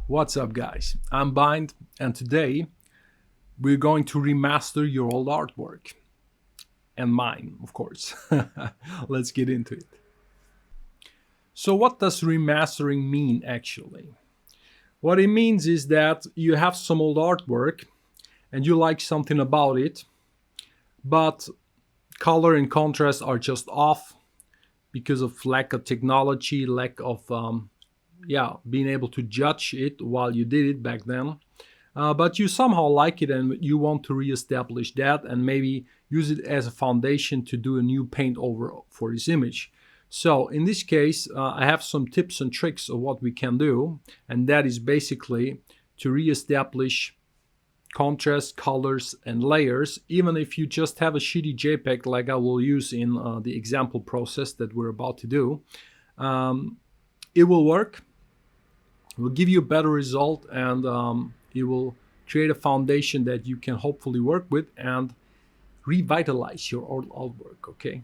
What's up, guys? I'm Bind, and today we're going to remaster your old artwork. And mine, of course. Let's get into it. So, what does remastering mean actually? What it means is that you have some old artwork and you like something about it, but color and contrast are just off because of lack of technology, lack of being able to judge it while you did it back then. But you somehow like it and you want to reestablish that and maybe use it as a foundation to do a new paint over for this image. So in this case, I have some tips and tricks of what we can do, and that is basically to reestablish contrast, colors, and layers, even if you just have a shitty JPEG like I will use in the example process that we're about to do. It will work. It will give you a better result, and it will create a foundation that you can hopefully work with and revitalize your old artwork, okay?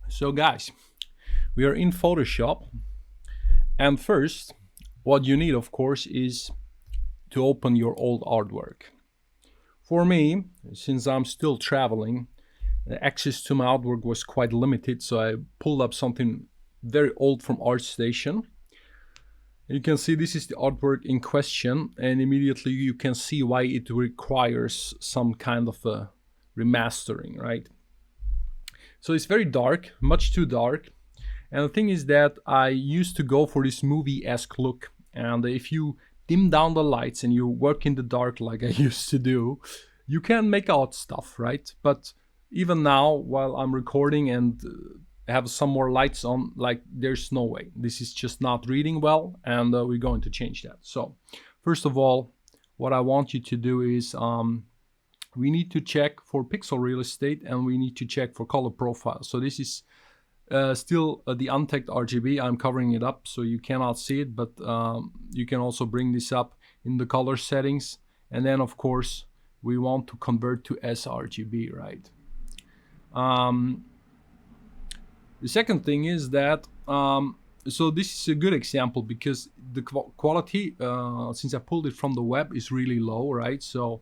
So guys, we are in Photoshop, and first, what you need, of course, is to open your old artwork. For me, since I'm still traveling, the access to my artwork was quite limited, so I pulled up something very old from ArtStation. You can see this is the artwork in question, and immediately you can see why it requires some kind of a remastering, right? So it's very dark, much too dark. And the thing is that I used to go for this movie-esque look, and if you dim down the lights and you work in the dark like I used to do, you can make out stuff, right? But even now, while I'm recording and have some more lights on, like, there's no way. This is just not reading well, and we're going to change that. So first of all, what I want you to do is we need to check for pixel real estate, and we need to check for color profile. So this is still the untagged RGB. I'm covering it up so you cannot see it, but you can also bring this up in the color settings. And then of course we want to convert to sRGB, right? The second thing is that so this is a good example because the quality, since I pulled it from the web, is really low, right? So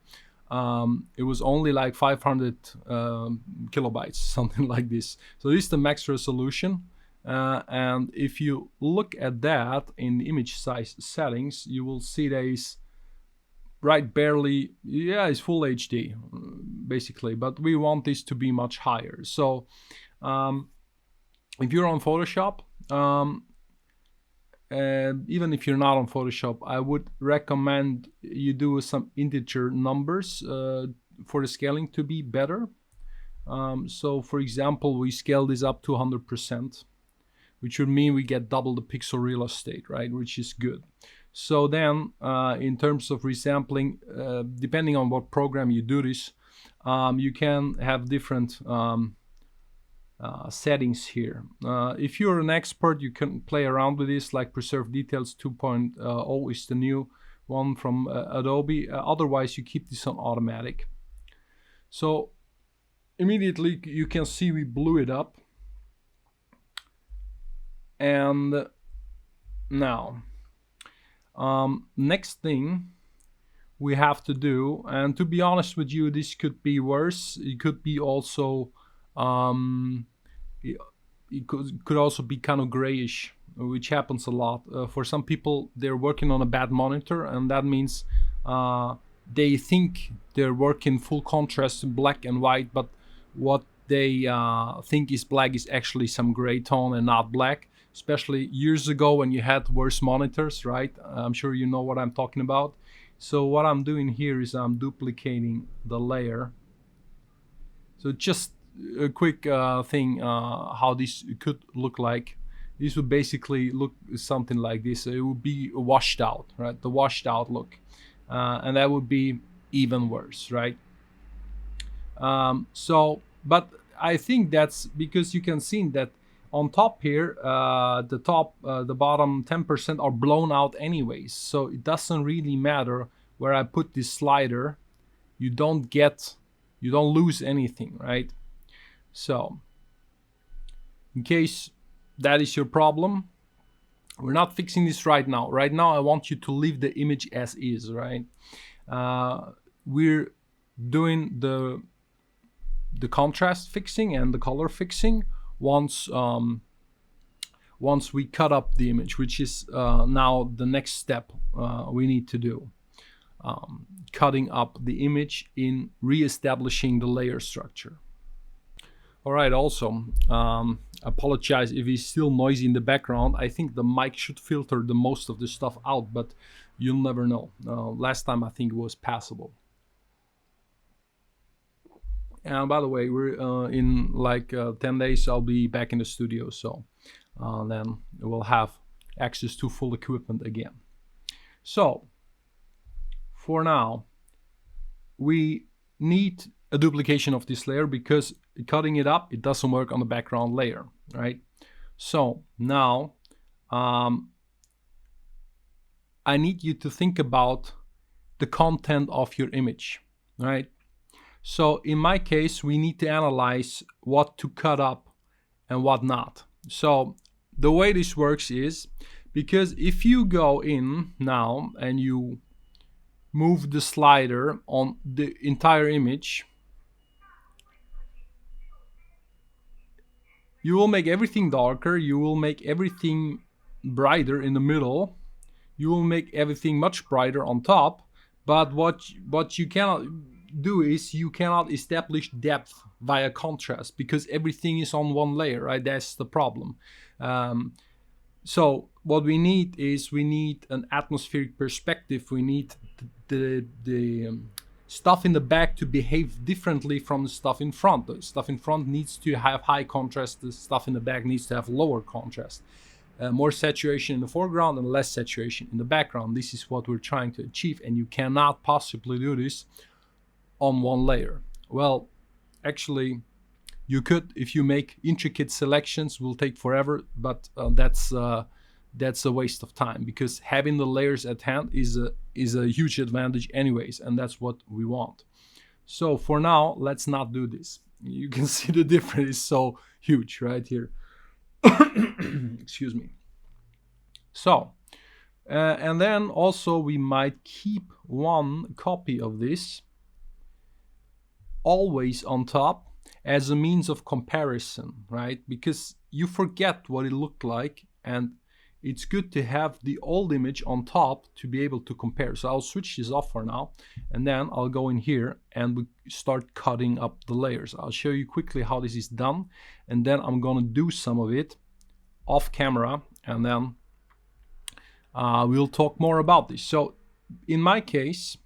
it was only like 500 kilobytes, something like this. So this is the max resolution. And if you look at that in the image size settings, you will see there is right barely, it's full HD basically, but we want this to be much higher. So if you're on Photoshop, even if you're not on Photoshop, I would recommend you do some integer numbers for the scaling to be better. So for example, we scale this up to 100%, which would mean we get double the pixel real estate, right? Which is good. So then in terms of resampling, depending on what program you do this, you can have different settings here. If you're an expert, you can play around with this, like Preserve Details 2.0 is the new one from Adobe. Otherwise, you keep this on automatic. So immediately you can see we blew it up. And now, next thing we have to do, and to be honest with you, this could be worse. It could be also it could also be kind of grayish, which happens a lot. For some people, they're working on a bad monitor, and that means they think they're working full contrast in black and white, but what they think is black is actually some gray tone and not black. Especially years ago when you had worse monitors, right? I'm sure you know what I'm talking about. So what I'm doing here is I'm duplicating the layer. So just a quick thing how this could look like. This would basically look something like this. It would be washed out, right? The washed out look, and that would be even worse, right? But I think that's because you can see that on top here, the bottom 10% are blown out anyways, so it doesn't really matter where I put this slider. You don't lose anything, right? So in case that is your problem, We're not fixing this right now. Right now I want you to leave the image as is, right? We're doing the contrast fixing and the color fixing once once we cut up the image, which is now the next step we need to do. Cutting up the image in reestablishing the layer structure. All right, also, apologize if it's still noisy in the background. I think the mic should filter the most of the stuff out, but you'll never know. Last time I think it was passable. And by the way, we're in like 10 days, I'll be back in the studio, so then we'll have access to full equipment again. So, for now, we need a duplication of this layer because cutting it up, it doesn't work on the background layer, right? So now I need you to think about the content of your image, right? So in my case, we need to analyze what to cut up and what not. So the way this works is, because if you go in now and you move the slider on the entire image, you will make everything darker, you will make everything brighter in the middle, you will make everything much brighter on top, but what you cannot do is you cannot establish depth via contrast because everything is on one layer, right? That's the problem. So what we need is we need an atmospheric perspective. We need the stuff in the back to behave differently from the stuff in front. The stuff in front needs to have high contrast. The stuff in the back needs to have lower contrast. More saturation in the foreground and less saturation in the background. This is what we're trying to achieve, and you cannot possibly do this on one layer. Well, actually, you could if you make intricate selections. Will take forever, but that's a waste of time because having the layers at hand is a huge advantage anyways, and that's what we want. So for now, let's not do this. You can see the difference is so huge right here. Excuse me. So and then also we might keep one copy of this always on top as a means of comparison, right? Because you forget what it looked like, and it's good to have the old image on top to be able to compare. So I'll switch this off for now, and then I'll go in here and we start cutting up the layers. I'll show you quickly how this is done, and then I'm gonna do some of it off camera, and then we'll talk more about this. So in my case,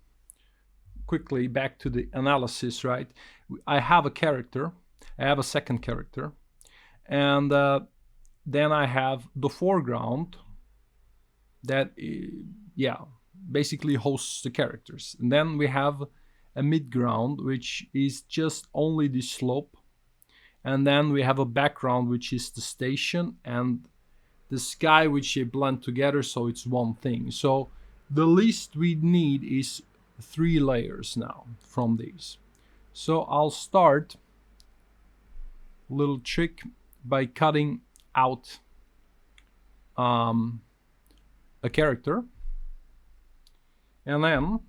quickly back to the analysis, right? I have a character, I have a second character, and then I have the foreground that, yeah, basically hosts the characters. And then we have a midground, which is just only the slope. And then we have a background, which is the station, and the sky, which they blend together, so it's one thing. So the least we need is 3 layers now from these. So I'll start a little trick by cutting out a character, and then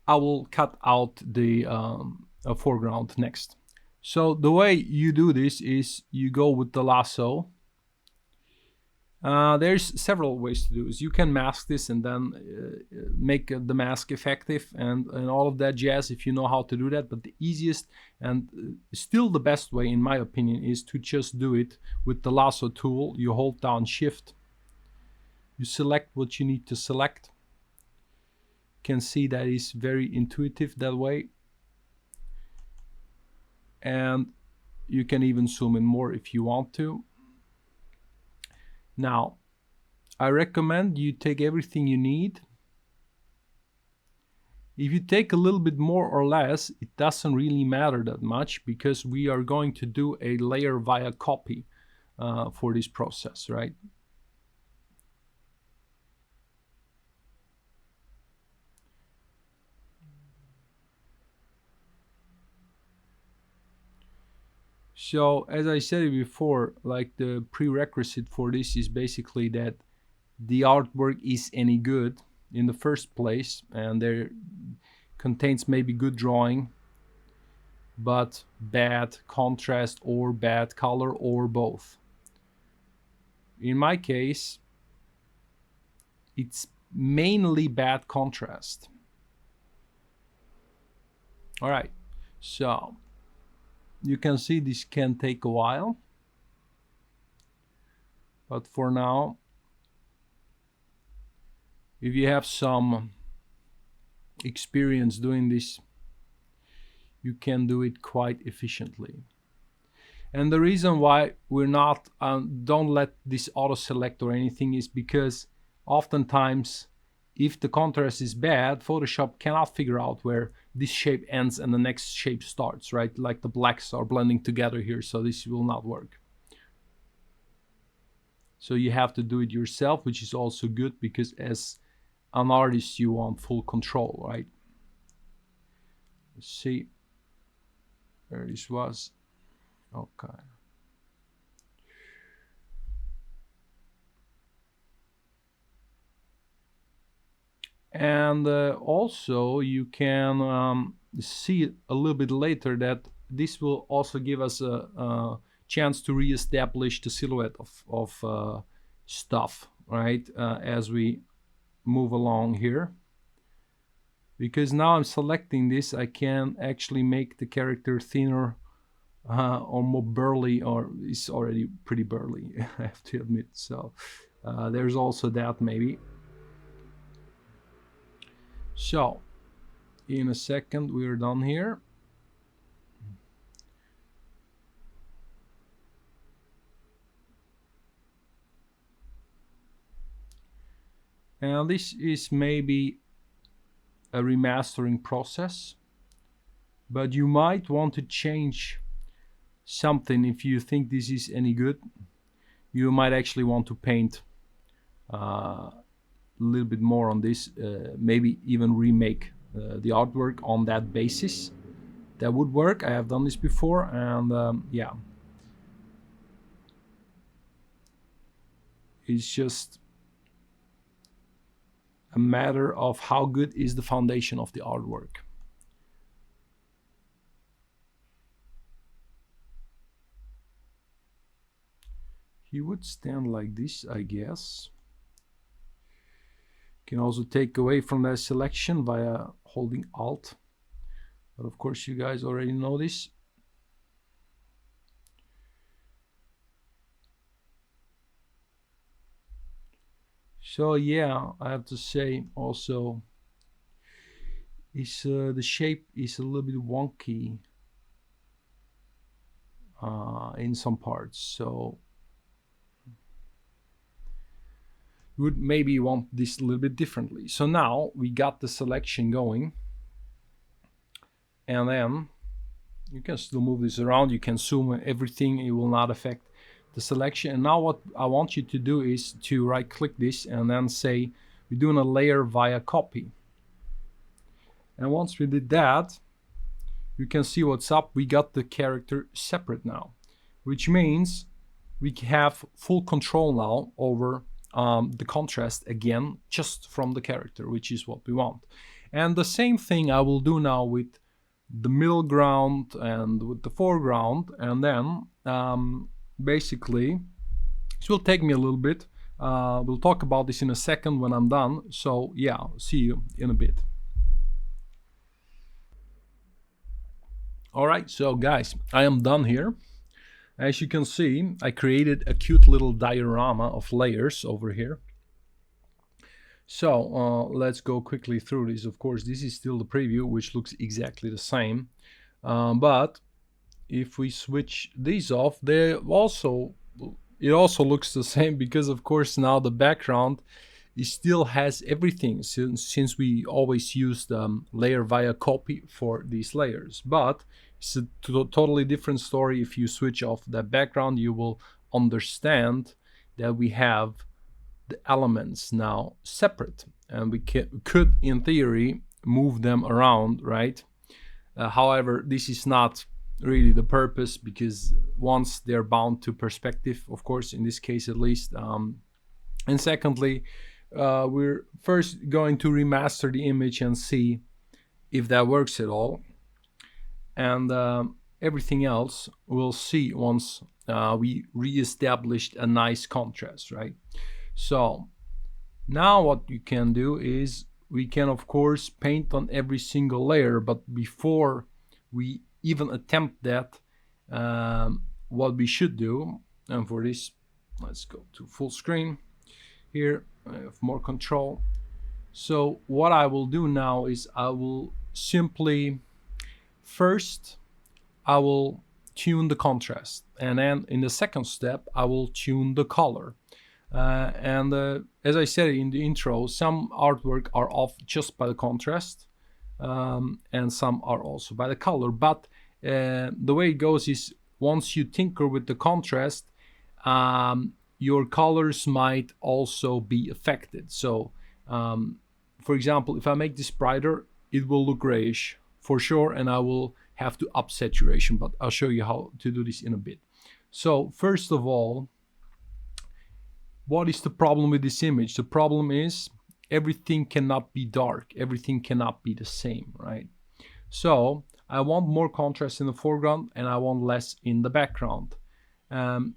I will cut out the foreground next. So the way you do this is you go with the lasso. There's several ways to do this. You can mask this and then make the mask effective and all of that jazz if you know how to do that. But the easiest and still the best way, in my opinion, is to just do it with the lasso tool. You hold down Shift. You select what you need to select. You can see that is very intuitive that way. And you can even zoom in more if you want to. Now, I recommend you take everything you need. If you take a little bit more or less, it doesn't really matter that much because we are going to do a layer via copy for this process, right? So as I said it before, like the prerequisite for this is basically that the artwork is any good in the first place, and there contains maybe good drawing but bad contrast or bad color or both. In my case, it's mainly bad contrast. All right, so you can see this can take a while, but for now, if you have some experience doing this, you can do it quite efficiently. And the reason why we're not don't let this auto select or anything is because oftentimes if the contrast is bad, Photoshop cannot figure out where this shape ends and the next shape starts, right? Like the blacks are blending together here, so this will not work. So you have to do it yourself, which is also good because as an artist you want full control, right? Let's see where this was. Okay. And also you can see a little bit later that this will also give us a chance to reestablish the silhouette of stuff, right? As we move along here. Because now I'm selecting this, I can actually make the character thinner or more burly, or it's already pretty burly, I have to admit. So there's also that maybe. So in a second we're done here. And this is maybe a remastering process, but you might want to change something. If you think this is any good, you might actually want to paint a little bit more on this, maybe even remake the artwork on that basis. That would work. I have done this before, and yeah, it's just a matter of how good is the foundation of the artwork. He would stand like this, I guess. Can also take away from that selection via holding Alt, but of course you guys already know this. So yeah, I have to say also is the shape is a little bit wonky in some parts, so you would maybe want this a little bit differently. So now we got the selection going, and then you can still move this around, you can zoom everything, it will not affect the selection. And now what I want you to do is to right click this and then say we're doing a layer via copy. And once we did that, you can see what's up. We got the character separate now, which means we have full control now over the contrast again, just from the character, which is what we want. And the same thing I will do now with the middle ground and with the foreground, and then basically this will take me a little bit. We'll talk about this in a second when I'm done. So yeah, see you in a bit. All right, so guys, I am done here. As you can see, I created a cute little diorama of layers over here. So let's go quickly through this. Of course, this is still the preview, which looks exactly the same. But if we switch these off, it also looks the same, because of course now the background it still has everything, since we always use the layer via copy for these layers. But it's a totally different story. If you switch off that background, you will understand that we have the elements now separate, and we could in theory move them around, right? However, this is not really the purpose, because once they're bound to perspective, of course, in this case at least. And secondly, we're first going to remaster the image and see if that works at all. And everything else we'll see once we reestablished a nice contrast, right? So now what you can do is we can of course paint on every single layer, but before we even attempt that, what we should do, and for this let's go to full screen. Here I have more control. So what I will do now is I will simply first I will tune the contrast, and then in the second step I will tune the color. And as I said in the intro, some artwork are off just by the contrast, and some are also by the color. But the way it goes is once you tinker with the contrast, your colors might also be affected. So for example, if I make this brighter, it will look grayish for sure, and I will have to up saturation, but I'll show you how to do this in a bit. So first of all, what is the problem with this image? The problem is everything cannot be dark, everything cannot be the same, right? So I want more contrast in the foreground and I want less in the background.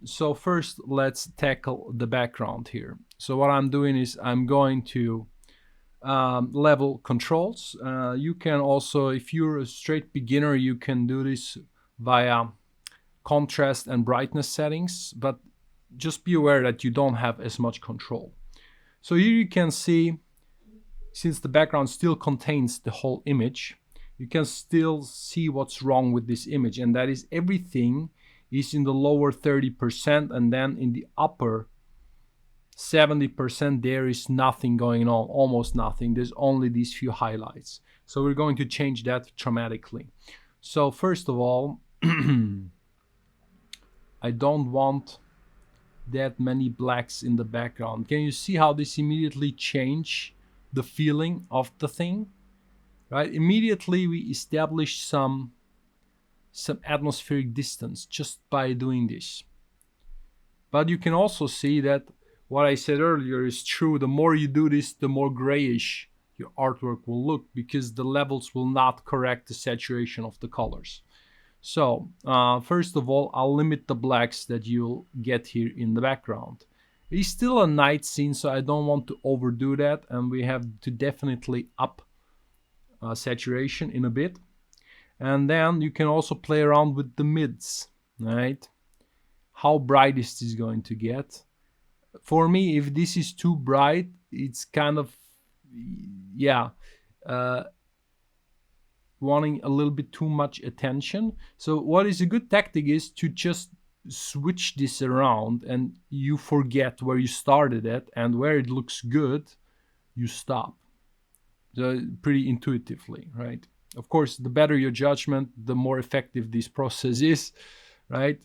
So first let's tackle the background here. So what I'm doing is I'm going to level controls. You can also, if you're a straight beginner, you can do this via contrast and brightness settings, but just be aware that you don't have as much control. So here you can see, since the background still contains the whole image, you can still see what's wrong with this image, and that is everything is in the lower 30%, and then in the upper 70% there is nothing going on, almost nothing. There's only these few highlights. So we're going to change that dramatically. So first of all, I don't want that many blacks in the background. Can you see how this immediately change the feeling of the thing? Right? Immediately we establish some atmospheric distance just by doing this. But you can also see that what I said earlier is true. The more you do this, the more grayish your artwork will look, because the levels will not correct the saturation of the colors. So first of all, I'll limit the blacks that you'll get here in the background. It's still a night scene, so I don't want to overdo that, and we have to definitely up saturation in a bit. And then you can also play around with the mids, right? How bright is this going to get? For me, if this is too bright, it's kind of, wanting a little bit too much attention. So what is a good tactic is to just switch this around, and you forget where you started at, and where it looks good, you stop. So pretty intuitively, right? Of course, the better your judgment, the more effective this process is, right?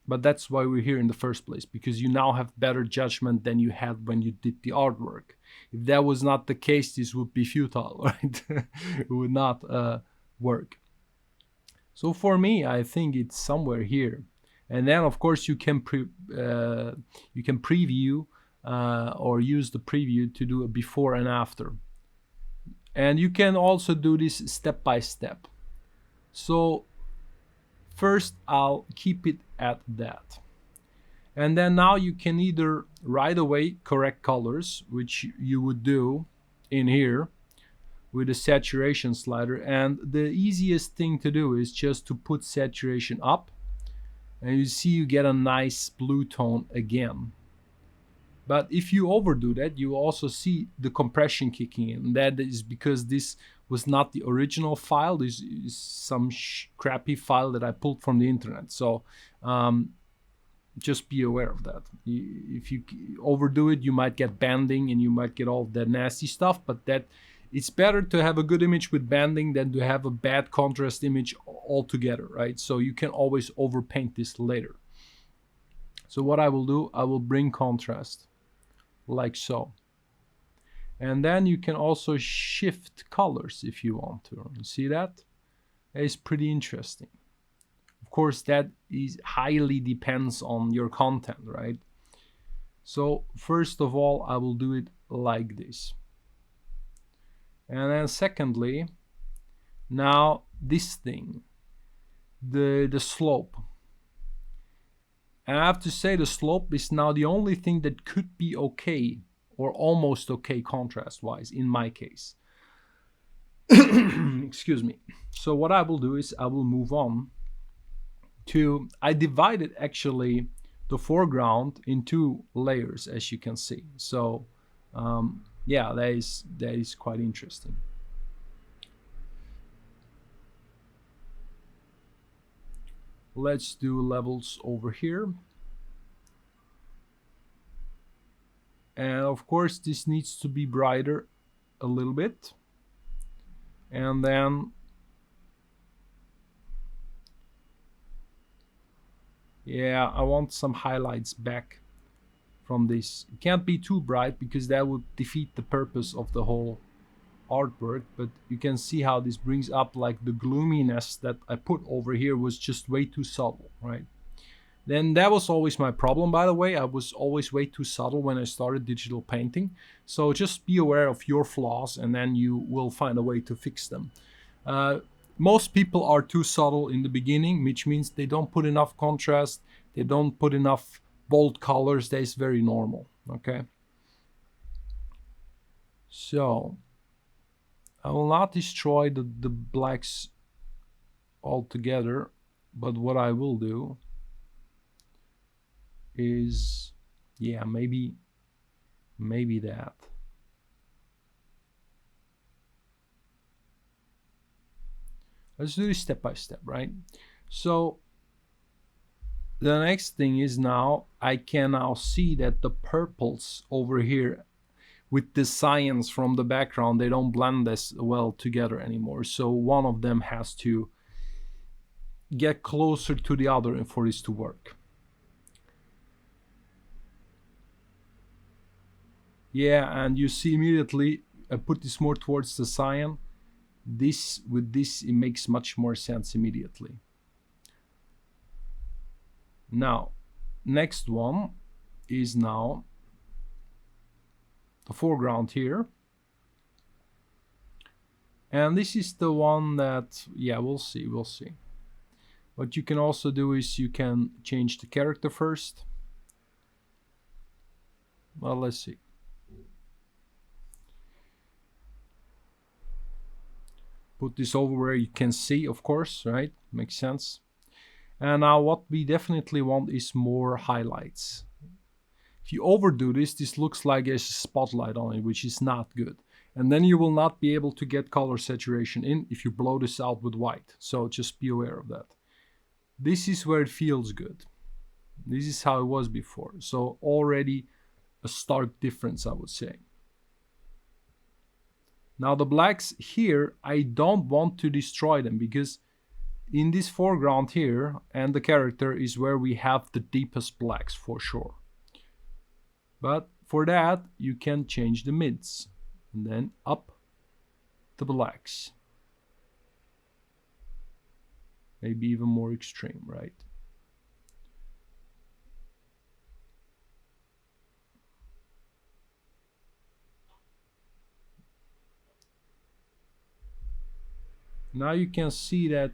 But that's why we're here in the first place, because you now have better judgment than you had when you did the artwork. If that was not the case, this would be futile, right? It would not work. So for me, I think it's somewhere here. And then, of course, you can preview or use the preview to do a before and after. And you can also do this step by step. So first, I'll keep it at that. And then now you can either right away correct colors, which you would do in here with the saturation slider. And the easiest thing to do is just to put saturation up, and you see you get a nice blue tone again. But if you overdo that, you also see the compression kicking in. That is because this was not the original file. This is some crappy file that I pulled from the internet. So just be aware of that. If you overdo it, you might get banding and you might get all that nasty stuff. But that it's better to have a good image with banding than to have a bad contrast image altogether, right? So you can always overpaint this later. So what I will do, I will bring contrast like so. And then you can also shift colors if you want to. You see that? It's pretty interesting. Of course, that is highly depends on your content, right? So first of all, I will do it like this. And then secondly, now this thing, the slope. And I have to say the slope is now the only thing that could be okay or almost okay contrast wise in my case. Excuse me. So what I will do is I will move on to, I divided actually the foreground in two layers, as you can see. So yeah, that is quite interesting. Let's do levels over here. And of course, this needs to be brighter a little bit. And then, yeah, I want some highlights back from this. It can't be too bright because that would defeat the purpose of the whole artwork, but you can see how this brings up like the gloominess that I put over here was just way too subtle, right? Then that was always my problem, by the way. I was always way too subtle when I started digital painting. So just be aware of your flaws and then you will find a way to fix them. Most people are too subtle in the beginning, which means they don't put enough contrast, they don't put enough bold colors. That is very normal, okay? So I will not destroy the blacks altogether, but what I will do is, yeah, maybe that. Let's do this step by step, right? So the next thing is now I can now see that the purples over here with the cyans from the background, they don't blend as well together anymore. So one of them has to get closer to the other for this to work. Yeah, and you see immediately, I put this more towards the cyan. This, with this, it makes much more sense immediately. Now, next one is now the foreground here. And this is the one that, yeah, we'll see. What you can also do is you can change the character first. Well, let's see. Put this over where you can see, of course, right? Makes sense. And now what we definitely want is more highlights. If you overdo this, this looks like there's a spotlight on it, which is not good. And then you will not be able to get color saturation in if you blow this out with white. So just be aware of that. This is where it feels good. This is how it was before. So already a stark difference, I would say. Now the blacks here, I don't want to destroy them because in this foreground here and the character is where we have the deepest blacks for sure. But for that, you can change the mids and then up the blacks. Maybe even more extreme, right? Now you can see that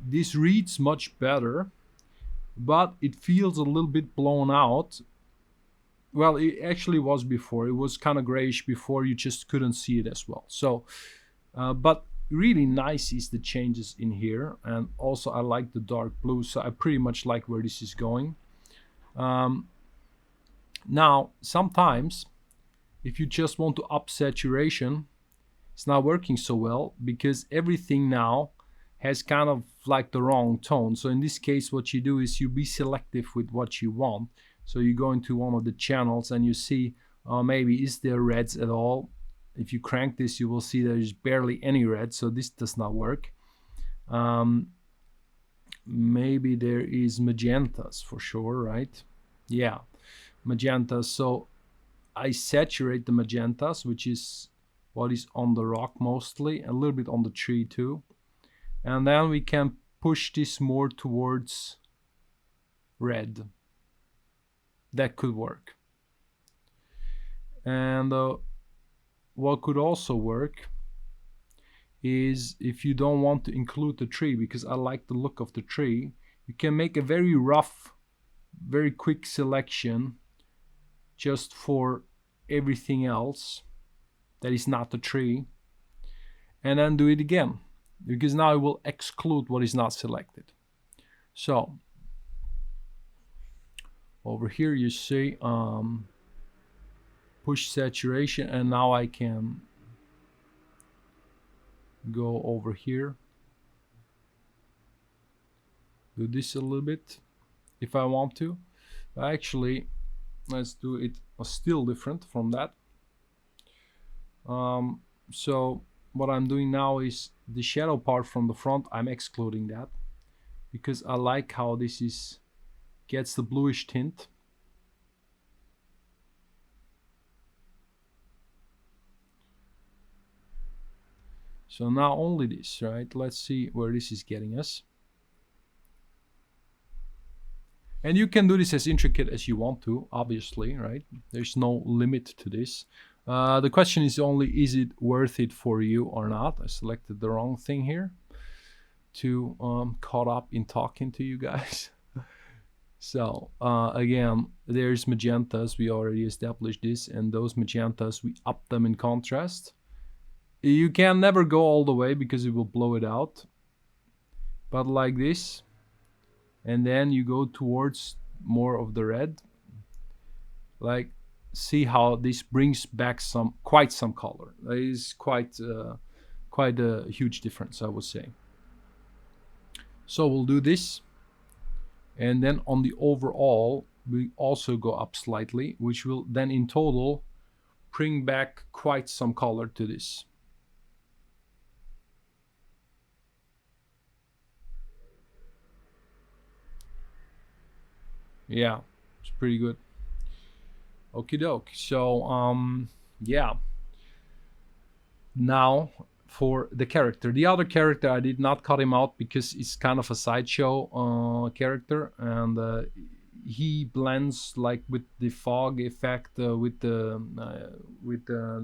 this reads much better, but it feels a little bit blown out. Well, it actually was before. It was kind of grayish before, you just couldn't see it as well. So, but really nice is the changes in here. And also I like the dark blue, so I pretty much like where this is going. Now, sometimes if you just want to up saturation, it's not working so well because everything now has kind of like the wrong tone. So in this case, what you do is you be selective with what you want. So you go into one of the channels and you see, maybe is there reds at all? If you crank this, you will see there's barely any red. So this does not work. Maybe there is magentas for sure, right? Yeah, magentas. So I saturate the magentas, which is what is on the rock mostly, a little bit on the tree too. And then we can push this more towards red. That could work. And what could also work is, if you don't want to include the tree, because I like the look of the tree, you can make a very rough, very quick selection just for everything else that is not the tree, and then do it again, because now it will exclude what is not selected. So over here you see push saturation, and now I can go over here, do this a little bit if I want to. Actually, let's do it still different from that. So what I'm doing now is the shadow part from the front, I'm excluding that, because I like how this is gets the bluish tint. So now only this, right? Let's see where this is getting us. And you can do this as intricate as you want to, obviously, right? There's no limit to this. The question is only, is it worth it for you or not? I selected the wrong thing here to caught up in talking to you guys. So again, there's magentas. We already established this, and those magentas, we up them in contrast. You can never go all the way because it will blow it out, but like this, and then you go towards more of the red, like, see how this brings back quite some color. It is quite a huge difference, I would say. So we'll do this, and then on the overall we also go up slightly, which will then in total bring back quite some color to this. Yeah, it's pretty good. Okie doke. So yeah, now for the character. The other character, I did not cut him out because it's kind of a sideshow character, and he blends like with the fog effect with the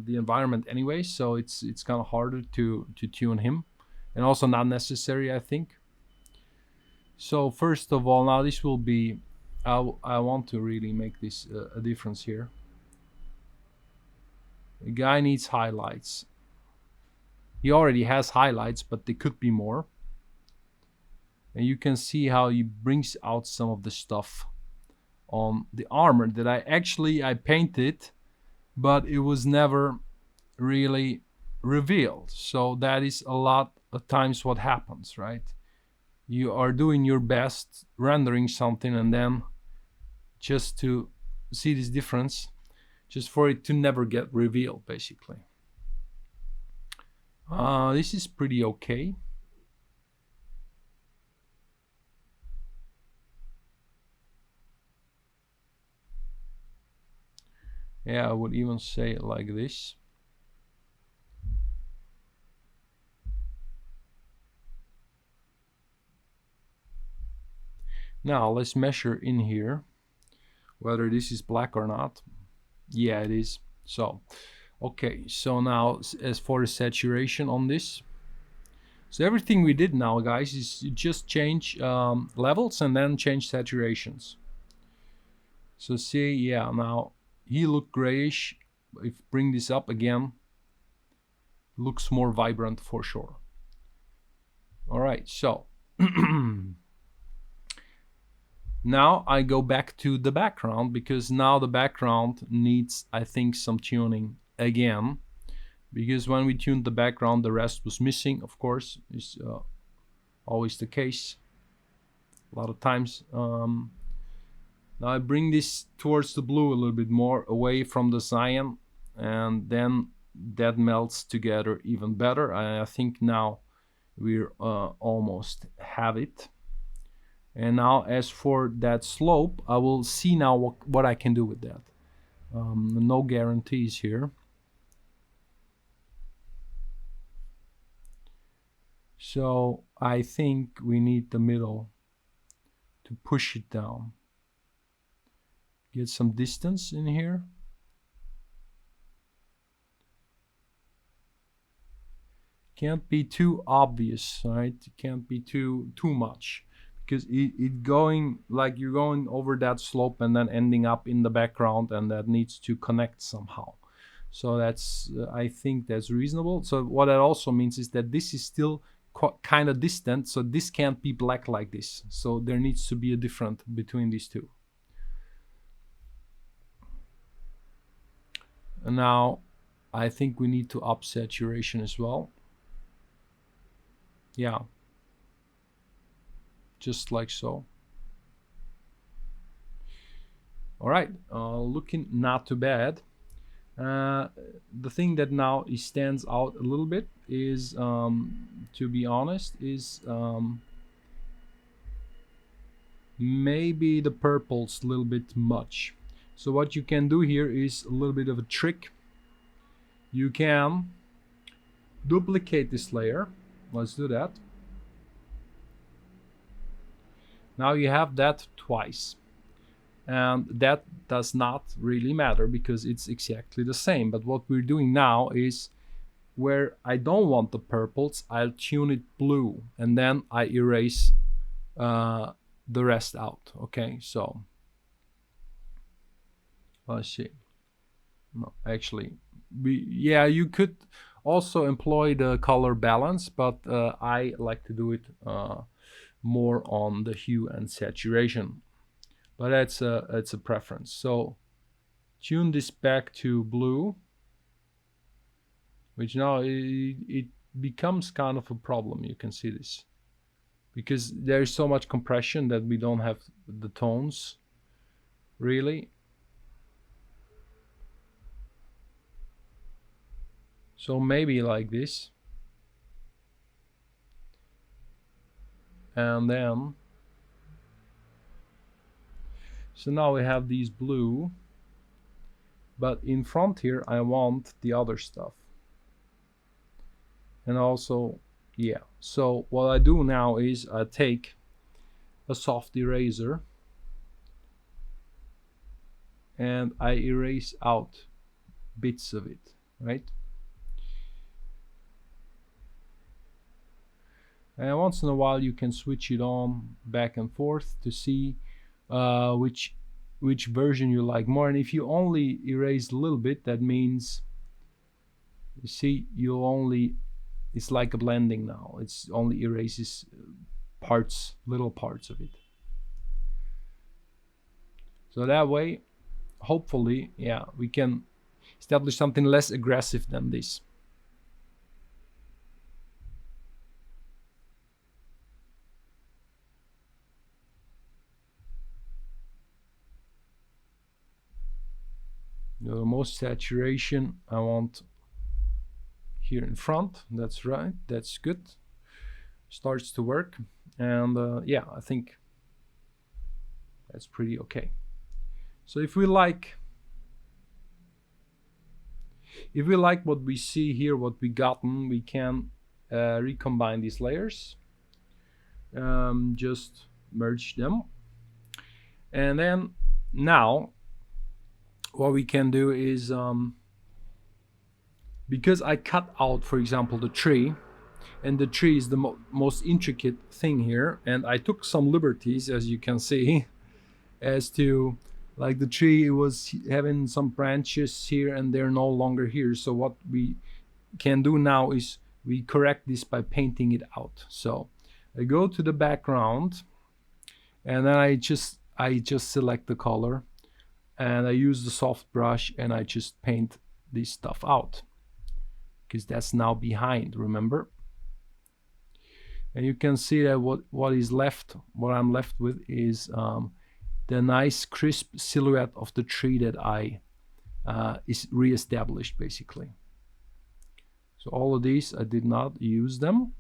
environment anyway, so it's kind of harder to tune him, and also not necessary, I think. So first of all, now this will be, I want to really make this a difference here. The guy needs highlights. He already has highlights, but they could be more. And you can see how he brings out some of the stuff on the armor that I painted, but it was never really revealed. So that is a lot of times what happens, right? You are doing your best rendering something, and then just to see this difference, just for it to never get revealed, basically. This is pretty okay. Yeah, I would even say it like this. Now let's measure in here whether this is black or not. Yeah, it is. So okay, so now as for the saturation on this, so everything we did now, guys, is you just change levels and then change saturations. So see, yeah, now he looked grayish. If bring this up again, looks more vibrant for sure. All right, so now I go back to the background, because now the background needs, I think, some tuning again, because when we tuned the background, the rest was missing, of course. Is always the case a lot of times. Now I bring this towards the blue a little bit more, away from the cyan, and then that melts together even better. I think now we're almost have it. And now as for that slope, I will see now what I can do with that. No guarantees here. So I think we need the middle to push it down. Get some distance in here. Can't be too obvious, right? It can't be too much, because it going like you're going over that slope and then ending up in the background, and that needs to connect somehow. So that's I think that's reasonable. So what that also means is that this is still kind of distant, so this can't be black like this. So there needs to be a difference between these two. And now I think we need to up saturation as well. Yeah, just like so. All right, looking not too bad. The thing that now stands out a little bit is, to be honest, is maybe the purple's a little bit much. So what you can do here is a little bit of a trick. You can duplicate this layer. Let's do that. Now you have that twice, and that does not really matter because it's exactly the same. But what we're doing now is, where I don't want the purples, I'll tune it blue, and then I erase the rest out. Okay, so let's see. No, actually, yeah, you could also employ the color balance, but I like to do it more on the hue and saturation. But that's it's a preference. So tune this back to blue, which now it becomes kind of a problem. You can see this because there's so much compression that we don't have the tones really. So maybe like this. And then, so now we have these blue, but in front here I want the other stuff. And also, yeah, so what I do now is I take a soft eraser and I erase out bits of it, right? And once in a while you can switch it on back and forth to see which version you like more. And if you only erase a little bit, that means, you see, you'll only, it's like a blending now. It's only erases parts, little parts of it. So that way, hopefully, yeah, we can establish something less aggressive than this. The most saturation I want here in front. That's right, that's good. Starts to work. And yeah, I think that's pretty okay. So if we like what we see here, what we gotten, we can recombine these layers, just merge them, and then now what we can do is, because I cut out, for example, the tree, and the tree is the most intricate thing here, and I took some liberties, as you can see, as to, like, the tree was having some branches here and they're no longer here. So what we can do now is we correct this by painting it out. So I go to the background and then I just select the color and I use the soft brush and I just paint this stuff out, because that's now behind, remember? And you can see that what I'm left with is the nice crisp silhouette of the tree that I is reestablished, basically. So all of these, I did not use them.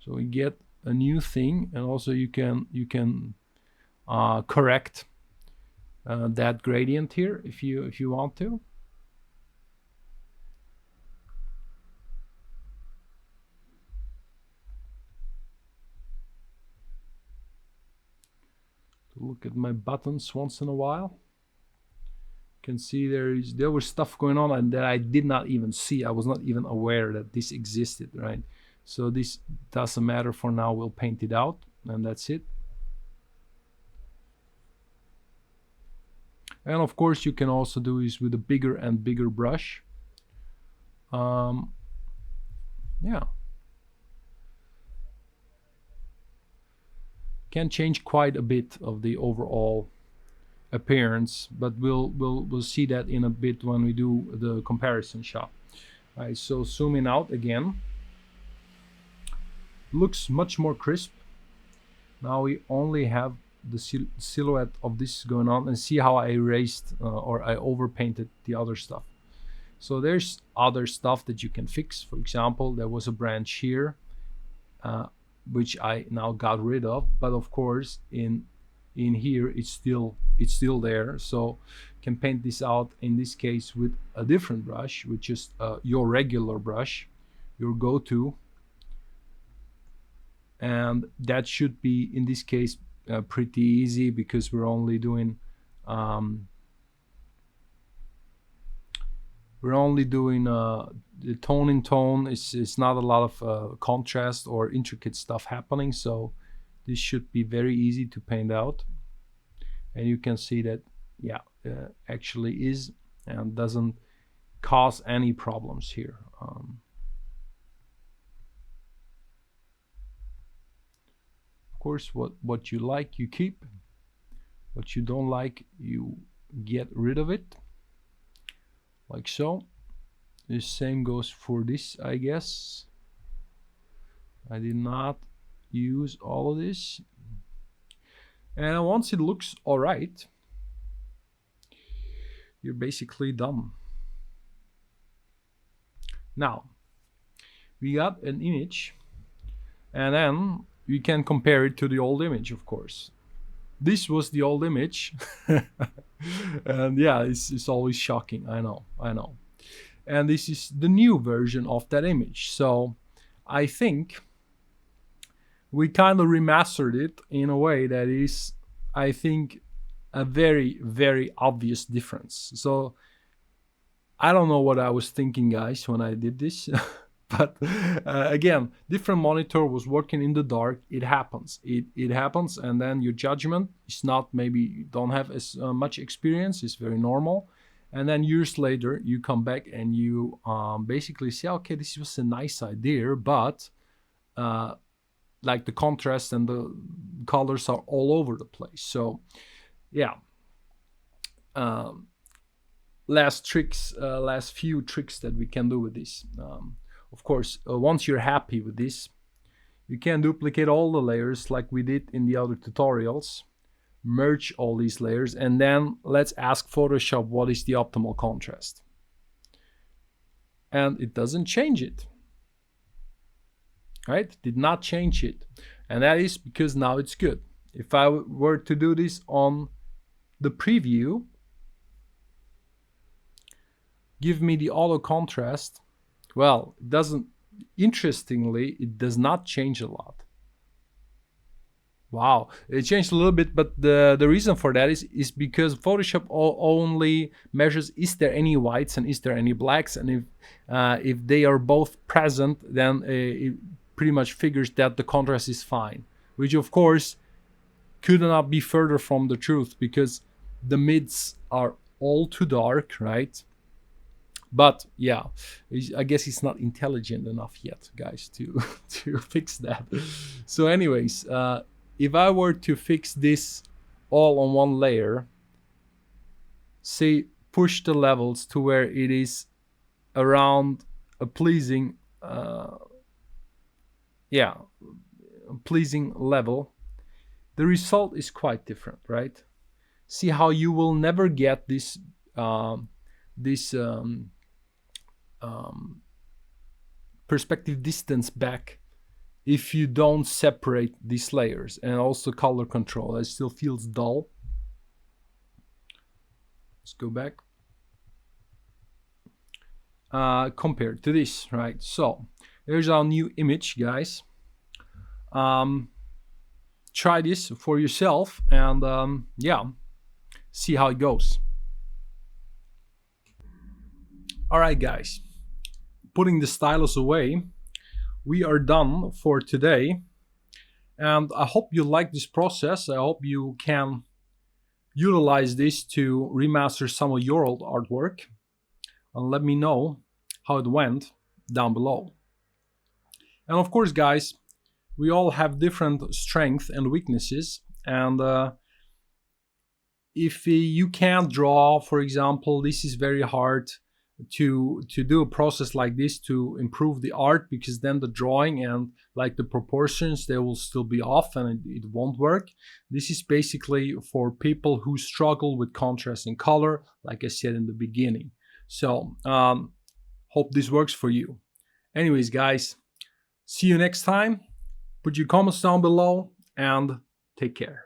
So we get a new thing, and also you can correct that gradient here if you, want to. look at my buttons once in a while. You can see there was stuff going on and that I did not even see. I was not even aware that this existed, right? So this doesn't matter for now. We'll paint it out and that's it. And of course you can also do this with a bigger and bigger brush. Yeah, can change quite a bit of the overall appearance, but we'll see that in a bit when we do the comparison shot. All right, so zooming out again, looks much more crisp. Now we only have the silhouette of this going on, and see how I erased or I overpainted the other stuff. So there's other stuff that you can fix. For example, there was a branch here which I now got rid of, but of course in here it's still there. So you can paint this out in this case with a different brush, which is your regular brush, your go-to, and that should be in this case pretty easy because we're only doing the tone in tone. It's not a lot of contrast or intricate stuff happening, so this should be very easy to paint out. And you can see that, yeah, actually is and doesn't cause any problems here. Of course, what you like you keep, what you don't like you get rid of it, like so. The same goes for this, I guess. I did not use all of this, and once it looks all right, you're basically done. Now we got an image, and then we can compare it to the old image. Of course, this was the old image. And yeah, it's always shocking. I know. And this is the new version of that image. So I think we kind of remastered it in a way that is, I think, a very, very obvious difference. So I don't know what I was thinking, guys, when I did this. But again, different monitor was working in the dark. It happens. It happens, and then your judgment is not, maybe you don't have as much experience. It's very normal. And then years later, you come back and you basically say, okay, this was a nice idea, but like the contrast and the colors are all over the place. So yeah, last few tricks that we can do with this. Of course, once you're happy with this, you can duplicate all the layers like we did in the other tutorials, merge all these layers, and then let's ask Photoshop what is the optimal contrast. And it doesn't change it, right? Did not change it. And that is because now it's good. If I were to do this on the preview, give me the auto contrast, well, it doesn't, interestingly, it does not change a lot. Wow, it changed a little bit, but the reason for that is because Photoshop only measures is there any whites and is there any blacks, and if they are both present, then it pretty much figures that the contrast is fine, which of course could not be further from the truth because the mids are all too dark, right? But yeah, I guess it's not intelligent enough yet, guys, to fix that. So anyways, if I were to fix this all on one layer, say push the levels to where it is around a pleasing pleasing level, the result is quite different, right? See how you will never get this perspective distance back if you don't separate these layers, and also color control. It still feels dull. Let's go back. Compared to this, right? So there's our new image, guys. try this for yourself and yeah, see how it goes. All right, guys, putting the stylus away, we are done for today. And I hope you like this process. I hope you can utilize this to remaster some of your old artwork. And let me know how it went down below. And of course, guys, we all have different strengths and weaknesses. And if you can't draw, for example, this is very hard to do a process like this to improve the art, because then the drawing and like the proportions, they will still be off and it won't work. This is basically for people who struggle with contrast and color, like I said in the beginning. So hope this works for you. Anyways, guys, see you next time. Put your comments down below and take care.